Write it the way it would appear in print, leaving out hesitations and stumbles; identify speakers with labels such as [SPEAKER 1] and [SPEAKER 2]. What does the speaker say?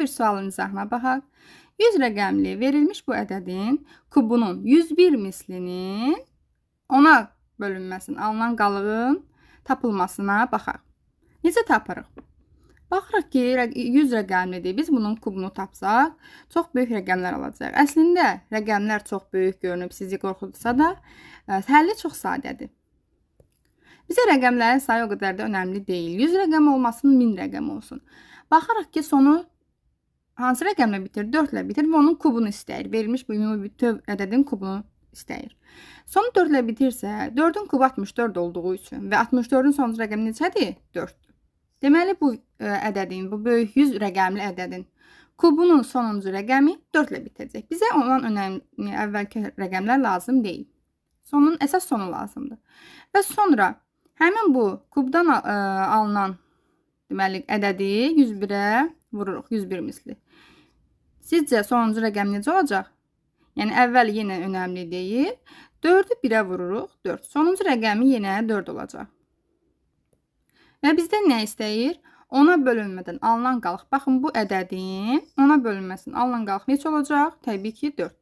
[SPEAKER 1] bir sualın izahına baxaq. 100 rəqəmli verilmiş bu ədədin kubunun 101 mislinin ona bölünməsinin, alınan qalığın tapılmasına baxaq. Necə tapırıq? Baxırıq ki, 100 rəqəmlidir. Biz bunun kubunu tapsaq, çox böyük rəqəmlər alacaq. Əslində, rəqəmlər çox böyük görünüb, sizi qorxudursa da, həlli çox sadədir. Bizə rəqəmlərin sayı o qədər də önəmli deyil. 100 rəqəm olmasın, 1000 rəqəm olsun. Baxırıq ki, sonu hansı rəqəmlə bitir? 4 ilə bitir və onun kubunu istəyir. Verilmiş bu ümumi bütöv ədədin kubunu istəyir. Sonu 4 ilə bitirsə, 4-ün kubu 64 olduğu üçün və 64-ün sonuncu rəqəmi necədir? 4-dür. Deməli, bu ədədin, bu böyük 100 rəqəmli ədədin kubunun sonuncu rəqəmi 4 ilə bitəcək. Bizə ondan önəmli əvvəlki rəqəmlər lazım deyil. Sonun əsas sonu lazımdır. Və sonra həmin bu kubdan alınan deməli, ədədi 101-ə vururuq, 101 misli. Sizcə sonuncu rəqəm necə olacaq? Yəni, əvvəl yenə önəmli deyil. 4-ü 1-ə vururuq, 4. Sonuncu rəqəmi yenə 4 olacaq. Və bizdən nə istəyir? Ona bölünmədən alınan qalıq. Baxın, bu ədədin ona bölünməsinin alınan qalıq neçə olacaq? Təbii ki, 4.